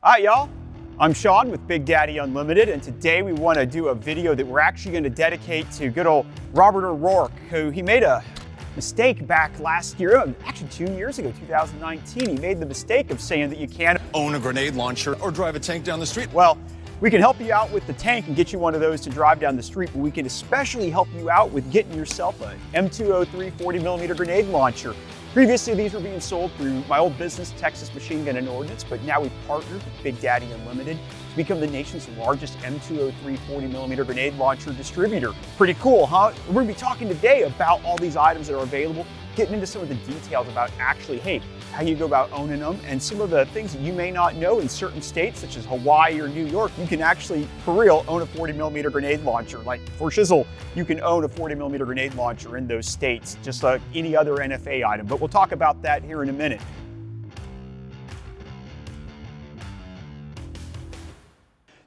Hi y'all, I'm Sean with Big Daddy Unlimited, and today we want to do a video that we're actually going to dedicate to good old Robert O'Rourke, who he made a mistake back last year, actually 2 years ago, 2019. He made the mistake of saying that you can't own a grenade launcher or drive a tank down the street. Well, we can help you out with the tank and get you one of those to drive down the street, but we can especially help you out with getting yourself an M203 40mm grenade launcher. Previously, these were being sold through my old business, Texas Machine-Gun Ordnance, but now we've partnered with Big Daddy Unlimited to become the nation's largest M203 40mm grenade launcher distributor. Pretty cool, huh? We're going to be talking today about all these items that are available, getting into some of the details about actually, hey, how you go about owning them, and some of the things that you may not know in certain states, such as Hawaii or New York. You can actually, for real, own a 40mm grenade launcher. Like for shizzle, you can own a 40mm grenade launcher in those states, just like any other NFA item. But we'll talk about that here in a minute.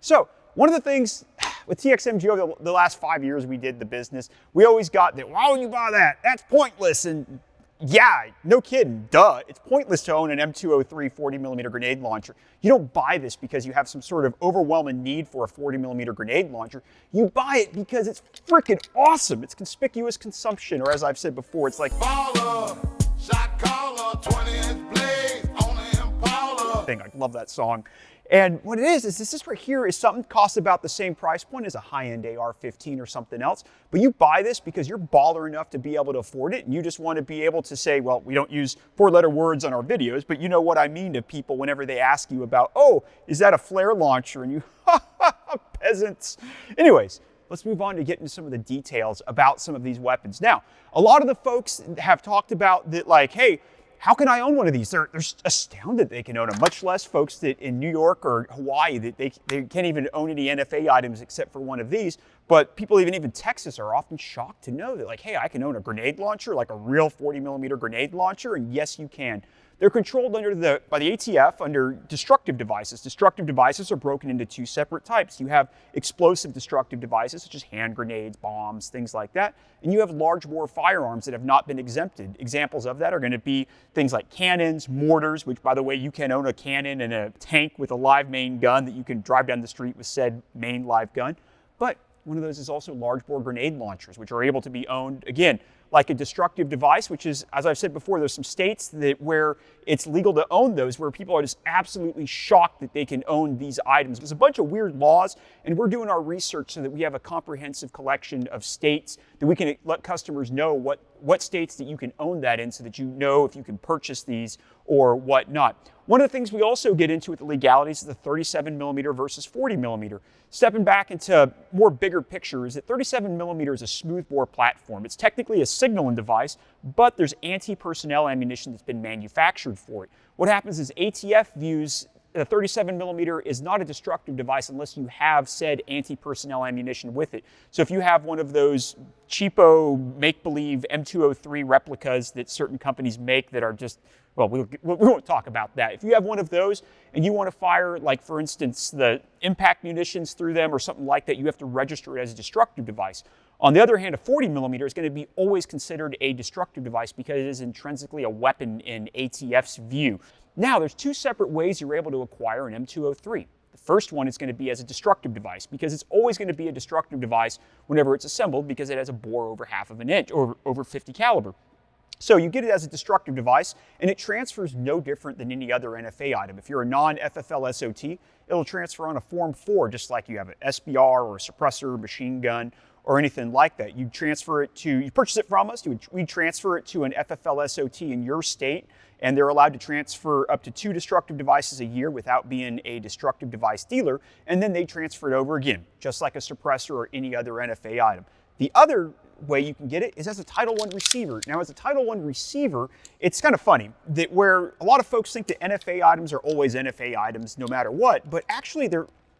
So, one of the things with TXMG over the last 5 years we did the business, we always got that, why would you buy that? That's pointless. And yeah, no kidding, duh. It's pointless to own an M203 40mm grenade launcher. You don't buy this because you have some sort of overwhelming need for a 40mm grenade launcher. You buy it because it's freaking awesome. It's conspicuous consumption, or as I've said before, it's like baller, shot caller, 20-inch blade on an Impala. I love that song. And what it is this right here is something that costs about the same price point as a high-end AR-15 or something else. But you buy this because you're baller enough to be able to afford it, and you just want to be able to say, well, we don't use four-letter words on our videos, but you know what I mean to people whenever they ask you about, oh, is that a flare launcher? And you, ha ha ha, peasants. Anyways, let's move on to get into some of the details about some of these weapons. Now, a lot of the folks have talked about that, like, hey, how can I own one of these? They're astounded they can own them, much less folks that in New York or Hawaii that they can't even own any NFA items except for one of these. But people even Texas are often shocked to know that, like, hey, I can own a grenade launcher, like a real 40mm grenade launcher, and yes, you can. They're controlled by the ATF under destructive devices. Destructive devices are broken into two separate types. You have explosive destructive devices, such as hand grenades, bombs, things like that. And you have large bore firearms that have not been exempted. Examples of that are going to be things like cannons, mortars, which, by the way, you can own a cannon and a tank with a live main gun that you can drive down the street with said main live gun. But one of those is also large bore grenade launchers, which are able to be owned, again, like a destructive device, which is, as I've said before, there's some states where it's legal to own those, where people are just absolutely shocked that they can own these items. There's a bunch of weird laws, and we're doing our research so that we have a comprehensive collection of states that we can let customers know what states that you can own that in, so that you know if you can purchase these or whatnot. One of the things we also get into with the legalities is the 37mm versus 40mm. Stepping back into more bigger picture is that 37mm is a smoothbore platform. It's technically a signaling device, but there's anti-personnel ammunition that's been manufactured for it. What happens is ATF views the 37mm is not a destructive device unless you have said anti-personnel ammunition with it. So if you have one of those cheapo make-believe M203 replicas that certain companies make that are just, well, we won't talk about that. If you have one of those and you want to fire, like for instance, the impact munitions through them or something like that, you have to register it as a destructive device. On the other hand, a 40mm is going to be always considered a destructive device because it is intrinsically a weapon in ATF's view. Now, there's two separate ways you're able to acquire an M203. The first one is going to be as a destructive device, because it's always going to be a destructive device whenever it's assembled, because it has a bore over half of an inch, or over 50 caliber. So you get it as a destructive device, and it transfers no different than any other NFA item. If you're a non-FFL SOT, it'll transfer on a Form 4, just like you have an SBR or a suppressor, machine gun, or anything like that. You purchase it from us, we transfer it to an FFL SOT in your state, and they're allowed to transfer up to 2 destructive devices a year without being a destructive device dealer, and then they transfer it over again, just like a suppressor or any other NFA item. The other way you can get it is as a Title I receiver. Now, as a Title I receiver, it's kind of funny that where a lot of folks think that NFA items are always NFA items no matter what, but actually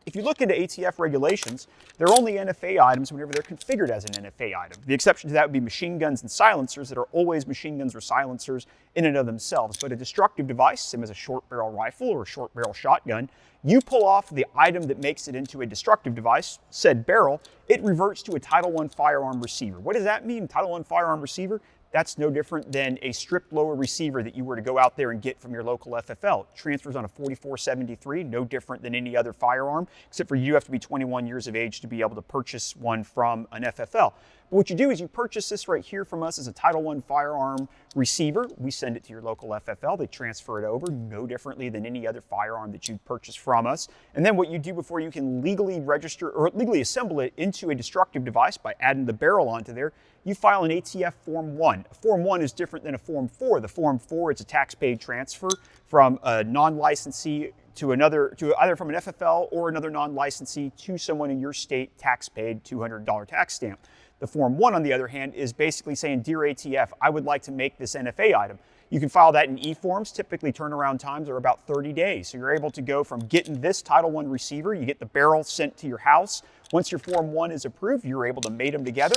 if you look into ATF regulations, they're only NFA items whenever they're configured as an NFA item. The exception to that would be machine guns and silencers that are always machine guns or silencers in and of themselves. But a destructive device, same as a short barrel rifle or a short barrel shotgun, you pull off the item that makes it into a destructive device, said barrel, it reverts to a Title I firearm receiver. What does that mean, Title I firearm receiver? That's no different than a stripped lower receiver that you were to go out there and get from your local FFL. It transfers on a 4473, no different than any other firearm, except for you have to be 21 years of age to be able to purchase one from an FFL. But what you do is you purchase this right here from us as a Title I firearm receiver. We send it to your local FFL. They transfer it over, no differently than any other firearm that you'd purchase from us. And then what you do before you can legally register or legally assemble it into a destructive device by adding the barrel onto there, you file an ATF Form 1. A Form 1 is different than a Form 4. The Form 4 is a tax-paid transfer from a non-licensee to either from an FFL or another non-licensee to someone in your state, tax-paid $200 tax stamp. The Form 1, on the other hand, is basically saying, dear ATF, I would like to make this NFA item. You can file that in e-forms. Typically, turnaround times are about 30 days. So you're able to go from getting this Title I receiver, you get the barrel sent to your house. Once your Form 1 is approved, you're able to mate them together,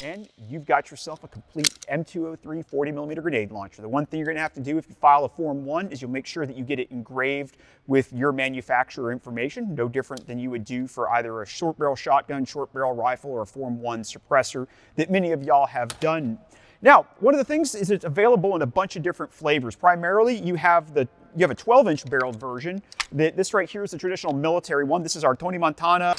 and you've got yourself a complete M203 40mm grenade launcher. The one thing you're going to have to do if you file a Form 1 is you'll make sure that you get it engraved with your manufacturer information, no different than you would do for either a short barrel shotgun, short barrel rifle, or a Form 1 suppressor that many of y'all have done. Now, one of the things is it's available in a bunch of different flavors. Primarily, you have a 12-inch barreled version. This right here is the traditional military one. This is our Tony Montana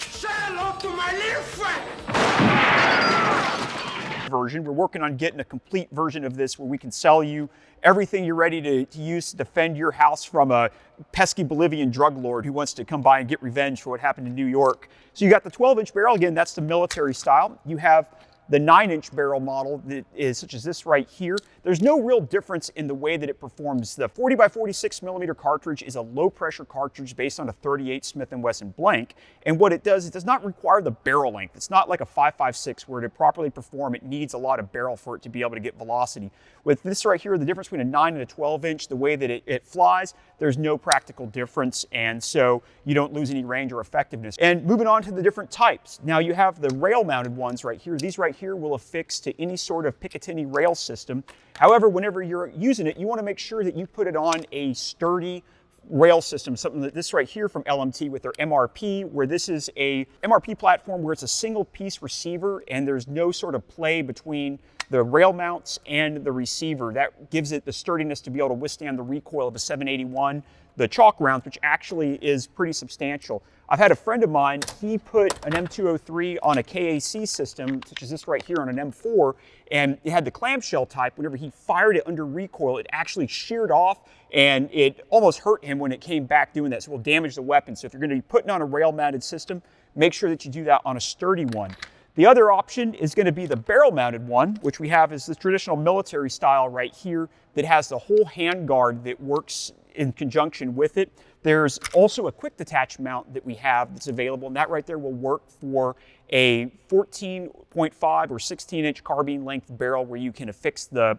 version. We're working on getting a complete version of this where we can sell you everything you're ready to use to defend your house from a pesky Bolivian drug lord who wants to come by and get revenge for what happened in New York. So you got the 12-inch barrel. Again, that's the military style. You have the 9-inch barrel model that is such as this right here. There's no real difference in the way that it performs. The 40 by 46 millimeter cartridge is a low pressure cartridge based on a 38 Smith & Wesson blank. And what it does not require the barrel length. It's not like a 5.56 where to properly perform, it needs a lot of barrel for it to be able to get velocity. With this right here, the difference between a 9 and a 12-inch, the way that it flies, there's no practical difference, and so you don't lose any range or effectiveness. And moving on to the different types. Now you have the rail-mounted ones right here. These right here will affix to any sort of Picatinny rail system. However, whenever you're using it, you want to make sure that you put it on a sturdy rail system, something that this right here from LMT with their MRP, where this is a MRP platform where it's a single piece receiver and there's no sort of play between the rail mounts and the receiver. That gives it the sturdiness to be able to withstand the recoil of a 781, the chalk rounds, which actually is pretty substantial. I've had a friend of mine, he put an M203 on a KAC system, such as this right here on an M4, and it had the clamshell type. Whenever he fired it under recoil, it actually sheared off, and it almost hurt him when it came back doing that, so it will damage the weapon. So if you're going to be putting on a rail-mounted system, make sure that you do that on a sturdy one. The other option is going to be the barrel-mounted one, which we have is the traditional military style right here that has the whole handguard that works in conjunction with it. There's also a quick detach mount that we have that's available, and that right there will work for a 14.5 or 16-inch carbine length barrel where you can affix the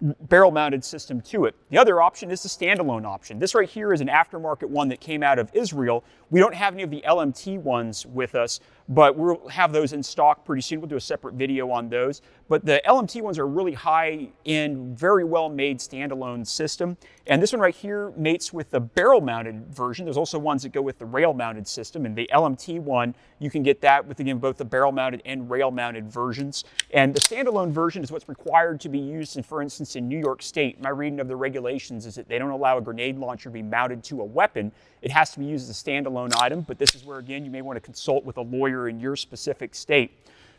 barrel-mounted system to it. The other option is the standalone option. This right here is an aftermarket one that came out of Israel. We don't have any of the LMT ones with us, but we'll have those in stock pretty soon. We'll do a separate video on those. But the LMT ones are really high-end, very well-made standalone system. And this one right here mates with the barrel-mounted version. There's also ones that go with the rail-mounted system. And the LMT one, you can get that with, again, both the barrel-mounted and rail-mounted versions. And the standalone version is what's required to be used in, for instance, in New York State. My reading of the regulations is that they don't allow a grenade launcher to be mounted to a weapon. It has to be used as a standalone item, but this is where, again, you may want to consult with a lawyer in your specific state.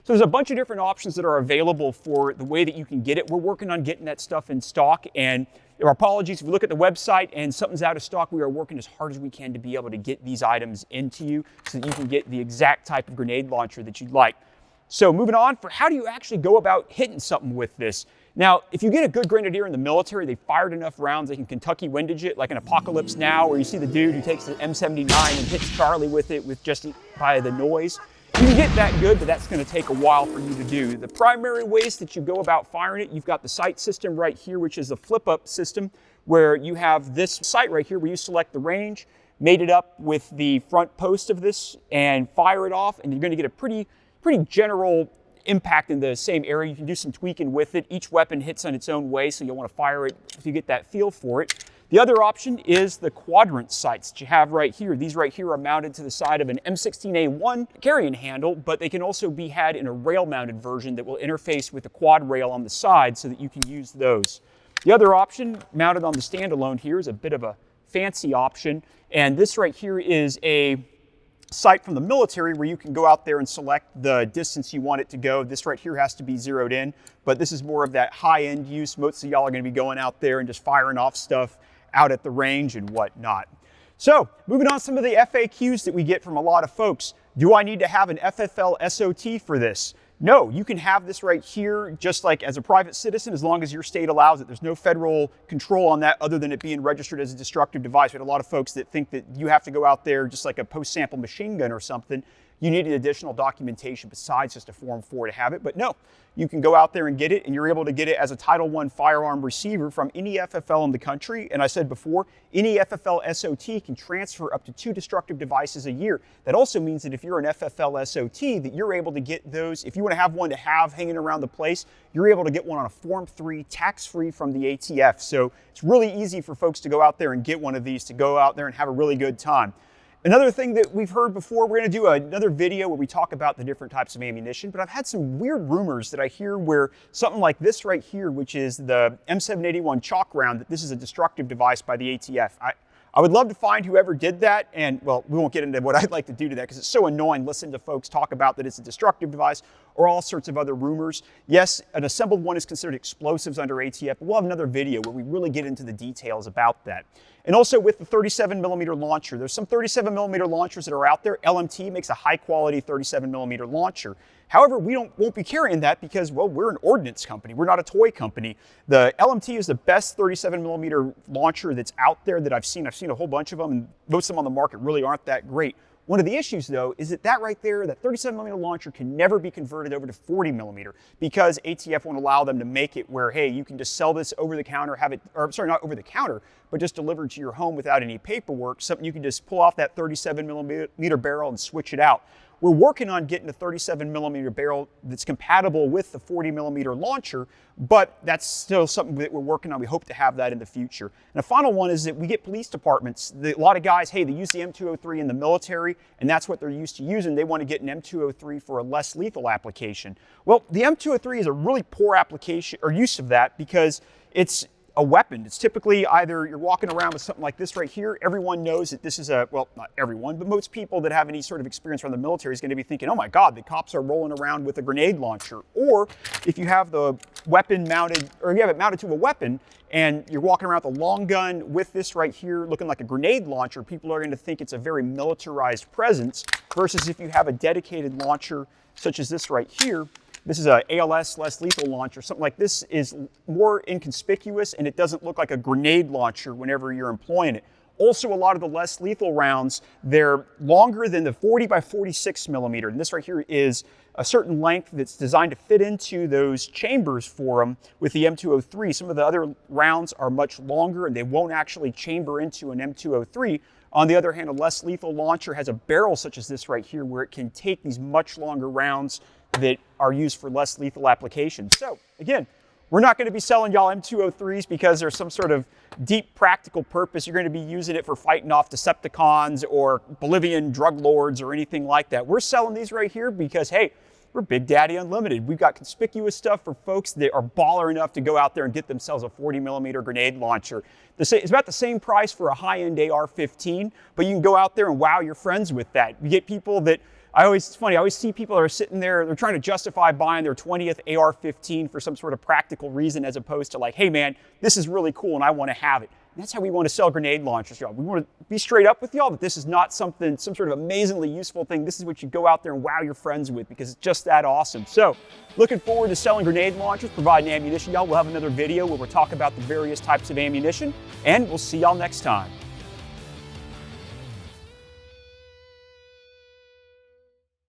So there's a bunch of different options that are available for the way that you can get it. We're working on getting that stuff in stock, and our apologies if you look at the website and something's out of stock. We are working as hard as we can to be able to get these items into you so that you can get the exact type of grenade launcher that you'd like. So moving on, for how do you actually go about hitting something with this? Now, if you get a good grenadier in the military, they fired enough rounds they can Kentucky windage it, like in Apocalypse Now, where you see the dude who takes the M79 and hits Charlie with it with just by the noise. You can get that good, but that's going to take a while for you to do. The primary ways that you go about firing it, you've got the sight system right here, which is the flip-up system, where you have this sight right here where you select the range, mate it up with the front post of this, and fire it off, and you're going to get a pretty general impact in the same area. You can do some tweaking with it. Each weapon hits on its own way, so you'll want to fire it if you get that feel for it. The other option is the quadrant sights that you have right here. These right here are mounted to the side of an M16A1 carrying handle, but they can also be had in a rail-mounted version that will interface with the quad rail on the side so that you can use those. The other option mounted on the standalone here is a bit of a fancy option, and this right here is a sight from the military where you can go out there and select the distance you want it to go. This right here has to be zeroed in, but this is more of that high-end use. Most of y'all are going to be going out there and just firing off stuff out at the range and whatnot. So moving on to some of the FAQs that we get from a lot of folks. Do I need to have an FFL SOT for this? No, you can have this right here just like as a private citizen as long as your state allows it. There's no federal control on that other than it being registered as a destructive device. We had a lot of folks that think that you have to go out there just like a post-sample machine gun or something. You need additional documentation besides just a Form 4 to have it, but no, you can go out there and get it, and you're able to get it as a Title I firearm receiver from any FFL in the country. And I said before, any FFL SOT can transfer up to 2 destructive devices a year. That also means that if you're an FFL SOT, that you're able to get those, if you want to have one to have hanging around the place, you're able to get one on a Form 3, tax-free from the ATF. So it's really easy for folks to go out there and get one of these, to go out there and have a really good time. Another thing that we've heard before, we're going to do another video where we talk about the different types of ammunition, but I've had some weird rumors that I hear where something like this right here, which is the M781 chalk round, that this is a destructive device by the ATF. I would love to find whoever did that, and well, we won't get into what I'd like to do to that because it's so annoying listening to folks talk about that it's a destructive device or all sorts of other rumors. Yes, an assembled one is considered explosives under ATF, but we'll have another video where we really get into the details about that. And also with the 37mm launcher, there's some 37mm launchers that are out there. LMT makes a high quality 37mm launcher. However, we won't be carrying that because, well, we're an ordnance company. We're not a toy company. The LMT is the best 37mm launcher that's out there that I've seen. I've seen a whole bunch of them, and most of them on the market really aren't that great. One of the issues, though, is that right there, that 37mm launcher can never be converted over to 40mm because ATF won't allow them to make it where, hey, you can just sell this over the counter, have it, or sorry, not over the counter, but just delivered to your home without any paperwork, something you can just pull off that 37mm barrel and switch it out. We're working on getting a 37mm barrel that's compatible with the 40mm launcher, but that's still something that we're working on. We hope to have that in the future. And the final one is that we get police departments. A lot of guys, hey, they use the M203 in the military, and that's what they're used to using. They want to get an M203 for a less lethal application. Well, the M203 is a really poor application or use of that because it's a weapon. It's typically either you're walking around with something like this right here. Everyone knows that this is a, well, not everyone, but most people that have any sort of experience from the military is going to be thinking, oh my God, the cops are rolling around with a grenade launcher. Or if you have the weapon mounted, or you have it mounted to a weapon and you're walking around with a long gun with this right here looking like a grenade launcher, people are going to think it's a very militarized presence versus if you have a dedicated launcher such as this right here. This is a ALS, less lethal launcher. Something like this is more inconspicuous and it doesn't look like a grenade launcher whenever you're employing it. Also, a lot of the less lethal rounds, they're longer than the 40x46mm. And this right here is a certain length that's designed to fit into those chambers for them with the M203. Some of the other rounds are much longer and they won't actually chamber into an M203. On the other hand, a less lethal launcher has a barrel such as this right here where it can take these much longer rounds that are used for less lethal applications. So again, we're not going to be selling y'all M203s because there's some sort of deep practical purpose. You're going to be using it for fighting off Decepticons or Bolivian drug lords or anything like that. We're selling these right here because, hey, we're Big Daddy Unlimited. We've got conspicuous stuff for folks that are baller enough to go out there and get themselves a 40mm grenade launcher. It's about the same price for a high-end AR-15, but you can go out there and wow your friends with that. You get people that, it's funny, I always see people that are sitting there, they're trying to justify buying their 20th AR-15 for some sort of practical reason as opposed to like, hey man, this is really cool and I want to have it. And that's how we want to sell grenade launchers, y'all. We want to be straight up with y'all that this is not some sort of amazingly useful thing. This is what you go out there and wow your friends with because it's just that awesome. So, looking forward to selling grenade launchers, providing ammunition, y'all. We'll have another video where we'll talk about the various types of ammunition, and we'll see y'all next time.